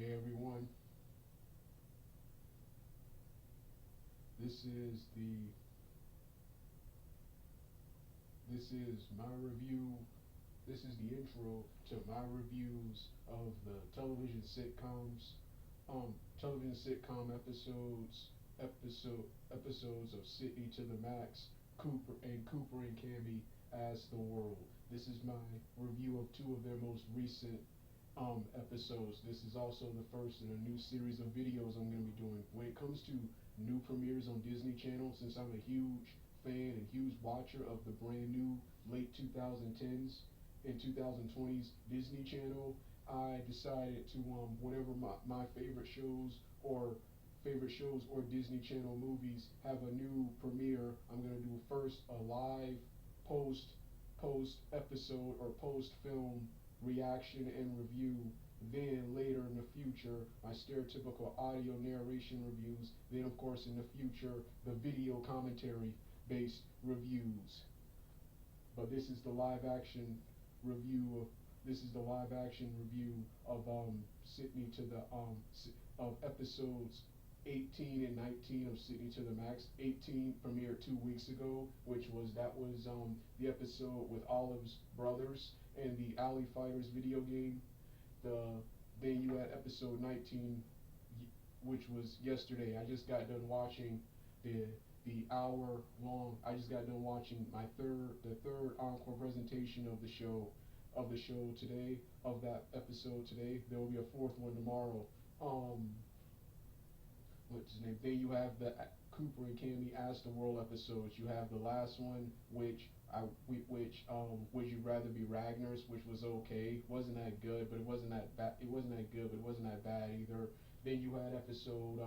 Hey everyone, this is the this is my review. This is the intro to my reviews of the television sitcom episodes of Sydney to the Max, Cooper and Cami as the World. This is my review of two of their most recent episodes. This is also the first in a new series of videos I'm going to be doing. When it comes to new premieres on Disney Channel, since I'm a huge fan and huge watcher of the brand new late 2010s and 2020s Disney Channel, I decided to whenever my favorite shows or Disney Channel movies have a new premiere, I'm gonna do first a live post post episode or post film reaction and review. Then later in the future, my stereotypical audio narration reviews. Then of course in the future, the video commentary based reviews. But this is the live action review of Sydney to the of episodes 18 and 19 of Sydney to the Max. 18 premiered 2 weeks ago, which was the episode with Olive's brothers and the Alley Fighters video game. The Then you had episode 19, which was yesterday. I just got done watching the hour long. I just got done watching the third encore presentation of the show today, of that episode today. There will be a fourth one tomorrow. What's his name? Then you have the Cooper and Cami Ask the World episodes. You have the last one, Would You Rather Be Ragnar's, which was okay. Wasn't that good, but it wasn't that bad. It wasn't that good, but it wasn't that bad either. Then you had episode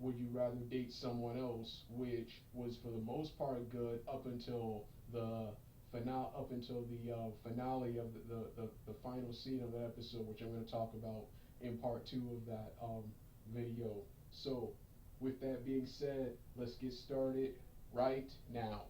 Would You Rather Date Someone Else, which was for the most part good up until the finale of the final scene of the episode, which I'm going to talk about in part two of that video. So, with that being said, let's get started right now.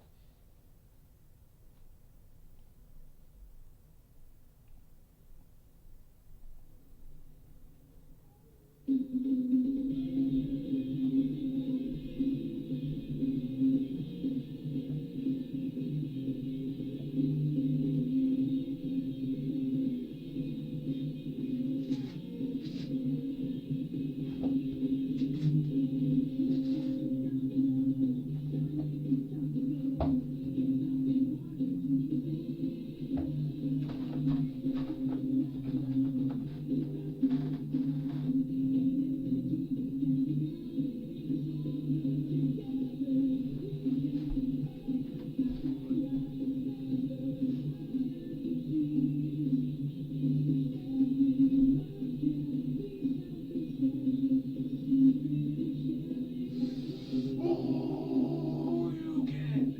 Oh, you can.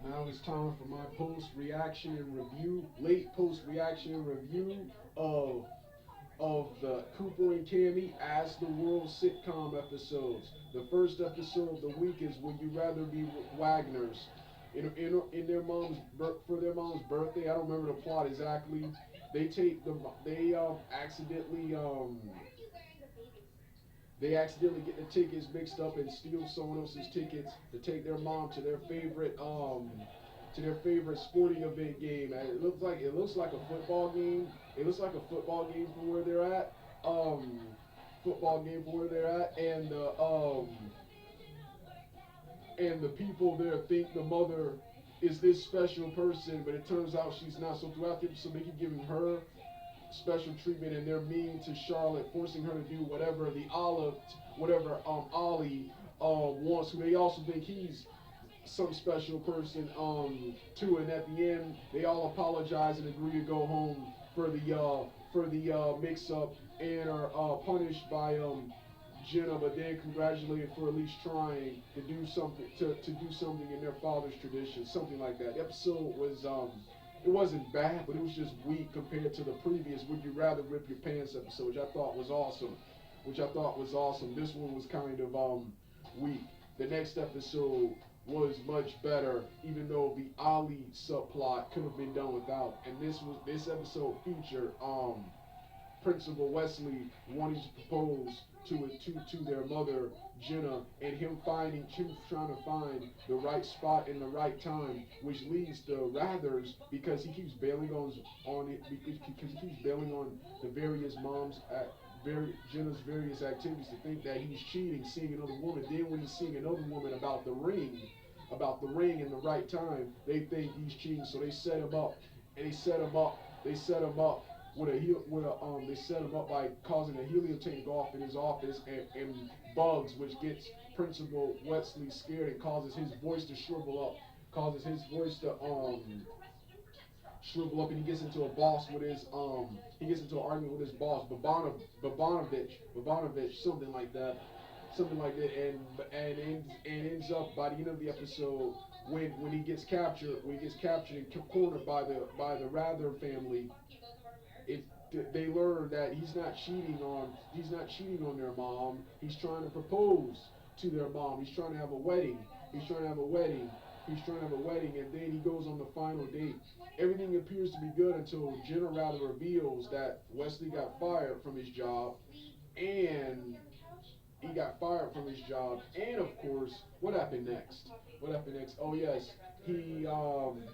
Now it's time for my late post reaction and review of the Cooper and Cami As the World sitcom episodes. The first episode of the week is Would You Rather Be Wagner's. In their for their mom's birthday, I don't remember the plot exactly. They accidentally get the tickets mixed up and steal someone else's tickets to take their mom to their favorite sporting event game. And it looks like a football game. It looks like a football game from where they're at. Football game from where they're at, and the people there think the mother is this special person, but it turns out she's not. So throughout the episode, they keep giving her special treatment, and they're mean to Charlotte, forcing her to do whatever Ollie wants. Who they also think he's some special person too. And at the end, they all apologize and agree to go home for the mix up, and are punished by Jenna, but then congratulated for at least trying to do something to do something in their father's tradition, something like that. The episode was it wasn't bad, but it was just weak compared to the previous Would You Rather Rip Your Pants episode, which I thought was awesome. This one was kind of weak. The next episode was much better, even though the Ali subplot could have been done without. And this episode featured Principal Wesley wanting to propose to their mother Jenna, and him trying to find the right spot in the right time, which leads to Rathers because he keeps bailing on it because he keeps bailing on the various moms at Jenna's various activities to think that he's cheating, seeing another woman. Then when he's seeing another woman about the ring in the right time, they think he's cheating, so they set him up, and they set him up they set him up by causing a helium tank go off in his office and bugs, which gets Principal Wesley scared and causes his voice to shrivel up, and he gets into a argument with his boss, Babanovich, something like that, and ends up by the end of the episode when he gets captured and cornered by the Rather family. They learn that he's not cheating on their mom. He's trying to propose to their mom. He's trying to have a wedding. And then he goes on the final date. Everything appears to be good until Jenna Rather reveals that Wesley got fired from his job, and of course, what happened next? Oh yes, he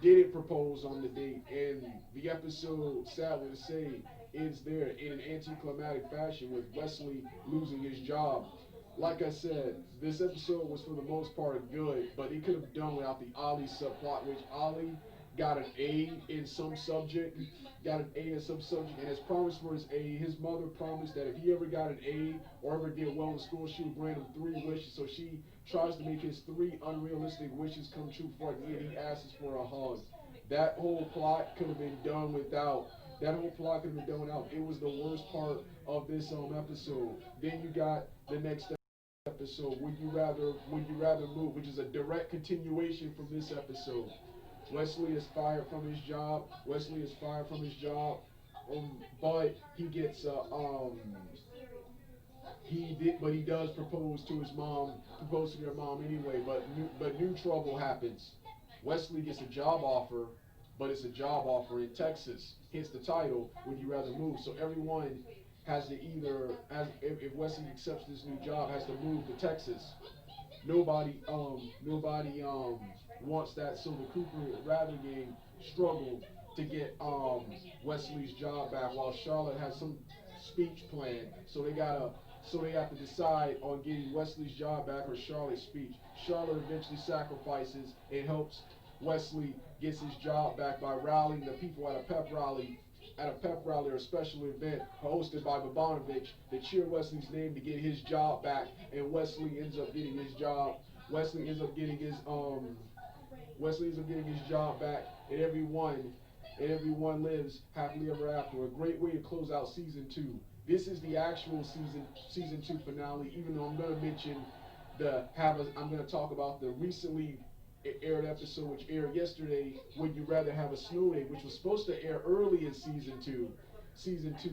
didn't propose on the date, and the episode, sadly to say, ends there in an anticlimactic fashion with Wesley losing his job. Like I said, this episode was for the most part good, but it could have done without the Ali subplot, which Ali got an A in some subject, and as promised for his A, his mother promised that if he ever got an A or ever did well in school, she would grant him 3 wishes. So she tries to make his 3 unrealistic wishes come true before at the end he asks for a hug. That whole plot could have been done without. It was the worst part of this episode. Then you got the next episode, Would You Rather Move, which is a direct continuation from this episode. Wesley is fired from his job. But he gets he does propose to their mom anyway. But new trouble happens. Wesley gets a job offer, but it's a job offer in Texas. Hence the title, Would You Rather Move? So everyone has to if Wesley accepts this new job, has to move to Texas. Nobody wants that, so the Cooper Rather gang struggle to get Wesley's job back, while Charlotte has some speech planned. So they have to decide on getting Wesley's job back or Charlotte's speech. Charlotte eventually sacrifices and helps Wesley gets his job back by rallying the people at a pep rally or a special event hosted by Babanovich to cheer Wesley's name to get his job back, and Wesley ends up getting his job. Wesley ends up getting his job back, and everyone lives happily ever after. A great way to close out season 2. This is the actual season 2 finale. Even though I'm going to mention I'm going to talk about the recently aired episode which aired yesterday, Would You Rather Have a Snow Day, which was supposed to air early in season 2,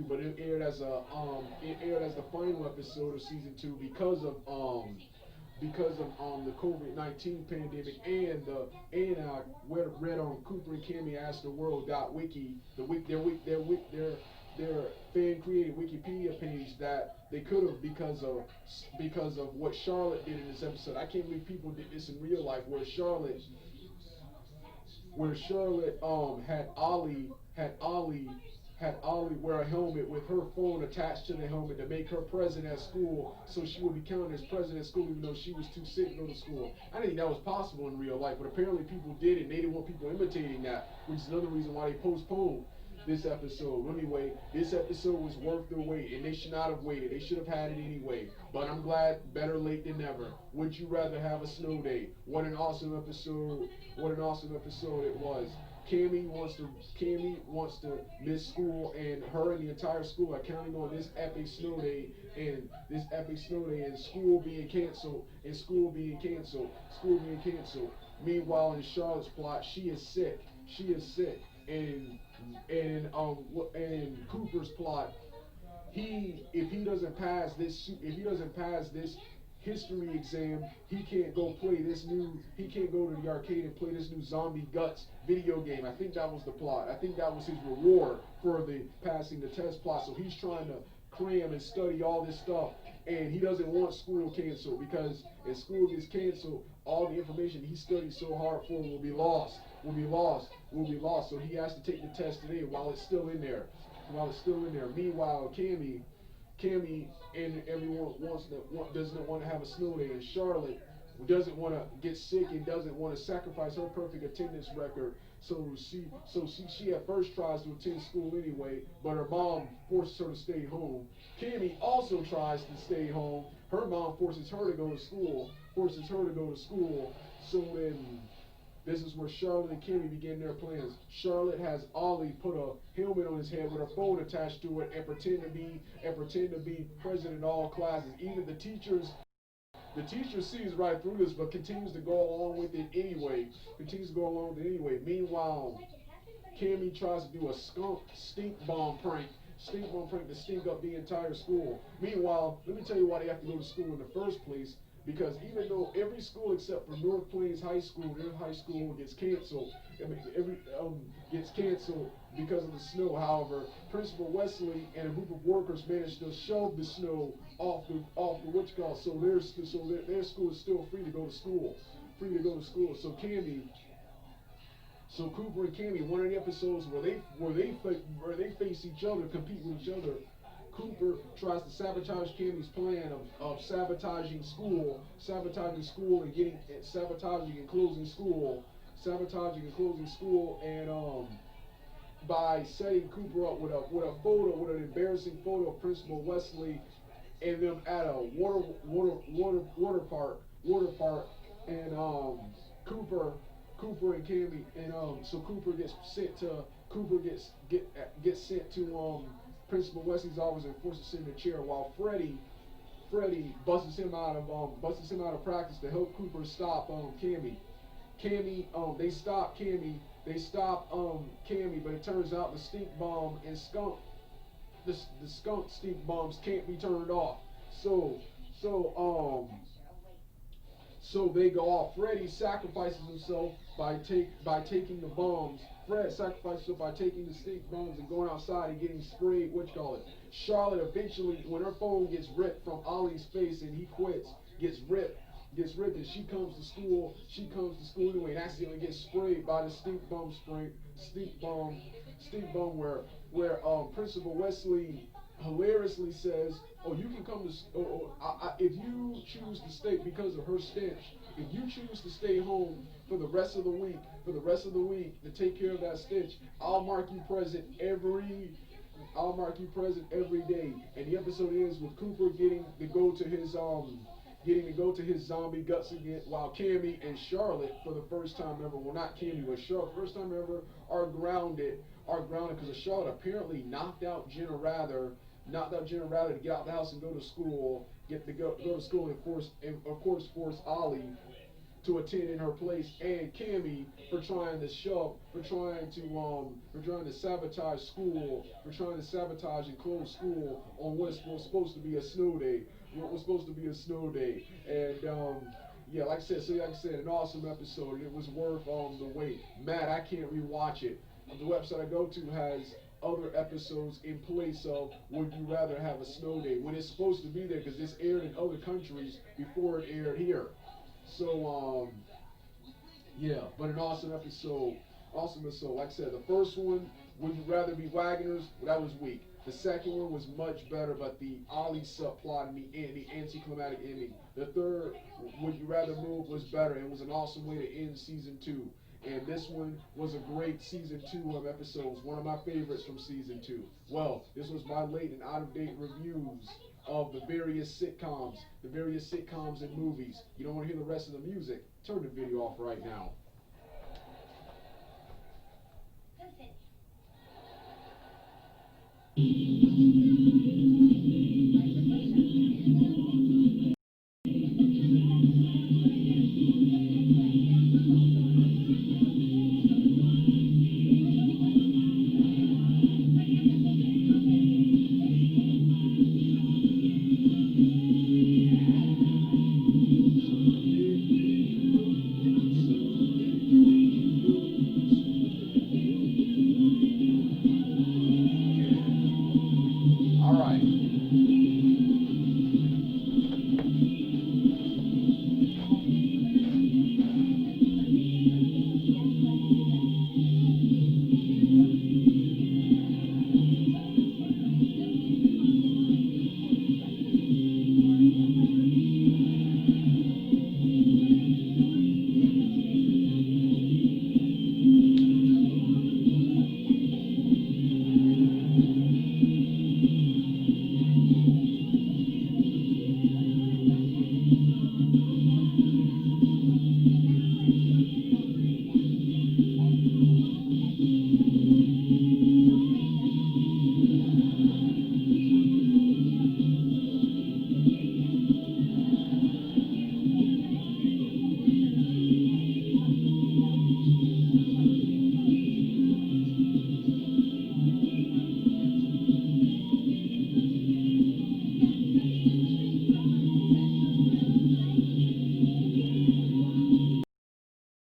but it aired as the final episode of season 2 because of the COVID-19 pandemic, and I read on Cooper and Cami Ask the World.wiki, their fan created Wikipedia page, that they could have because of what Charlotte did in this episode. I can't believe people did this in real life, where Charlotte had Ollie wear a helmet with her phone attached to the helmet to make her present at school, so she would be counted as present at school even though she was too sick to go to school. I didn't think that was possible in real life, but apparently people did it, and they didn't want people imitating that, which is another reason why they postponed this episode. Anyway, this episode was worth the wait, and they should not have waited. They should have had it anyway. But I'm glad, better late than never. Would You Rather Have a Snow Day? What an awesome episode it was. Cammy wants to miss school, and her and the entire school are counting on this epic snow day and school being canceled school being canceled. Meanwhile, in Charlotte's plot, she is sick. She is sick, and in Cooper's plot, he if he doesn't pass this if he doesn't pass this history exam, he can't go to the arcade and play this new Zombie Guts video game. I think that was the plot. I think that was his reward for the passing the test plot. So he's trying to cram and study all this stuff, and he doesn't want school canceled, because if school gets canceled, all the information he studied so hard for will be lost. So he has to take the test today while it's still in there. Meanwhile, Cammy and everyone doesn't want to have a snow day, and Charlotte doesn't want to get sick and doesn't want to sacrifice her perfect attendance record. So she at first tries to attend school anyway, but her mom forces her to stay home. Cammy also tries to stay home. Her mom forces her to go to school. So then this is where Charlotte and Cammy begin their plans. Charlotte has Ollie put a helmet on his head with a phone attached to it and pretend to be present in all classes. Even the teacher sees right through this, but continues to go along with it anyway. Meanwhile, Cammy tries to do a stink bomb prank to stink up the entire school. Meanwhile, let me tell you why they have to go to school in the first place. Because even though every school except for North Plains High School, their high school gets canceled. Gets canceled because of the snow. However, Principal Wesley and a group of workers managed to shove the snow off the so their school is still free to go to school. So Cooper and Cammy, one of the episodes where they face each other, compete with each other. Cooper tries to sabotage Cammy's plan of sabotaging school and sabotaging and closing school, and by setting Cooper up with an embarrassing photo of Principal Wesley and them at a water park, and Cooper and Cammy, and so gets sent to Principal Wesley's office and forced to sit in a chair, while Freddie busts him out of practice to help Cooper stop Cammy. They stop Cammy, but it turns out the stink bomb and the skunk stink bombs can't be turned off. So they go off. Freddie sacrifices himself by taking the bombs. Fred sacrifices himself by taking the stink bombs and going outside and getting sprayed. Charlotte eventually, when her phone gets ripped from Ollie's face and he quits, gets ripped, and she comes to school anyway, and accidentally gets sprayed by the stink bomb where Principal Wesley hilariously says, "Oh, you can come to if you choose to stay because of her stench. If you choose to stay home for the rest of the week, to take care of that stench, I'll mark you present every day." And the episode ends with Cooper getting to go to his zombie guts again, while Cammy and Charlotte, for the first time ever, well, not Cammy, but Charlotte, first time ever, are grounded because Charlotte apparently knocked out Jenna Rather to get out of the house and go to school, and of course force Ollie to attend in her place, and Cammy for trying to sabotage and close school on what was supposed to be a snow day. And yeah, like I said, an awesome episode. It was worth the wait. Matt, I can't rewatch it. The website I go to has other episodes in place of Would You Rather Have a Snow Day, when it's supposed to be there because it's aired in other countries before it aired here. So yeah, but an awesome episode. Like I said, the first one, Would You Rather Be Wagoners, that was weak. The second one was much better, but the Ollie subplot and the anticlimactic ending. The third, Would You Rather Move, was better and was an awesome way to end season 2. And this one was a great season 2 of episodes, one of my favorites from season 2. Well, this was my late and out-of-date reviews of the various sitcoms and movies. You don't want to hear the rest of the music? Turn the video off right now.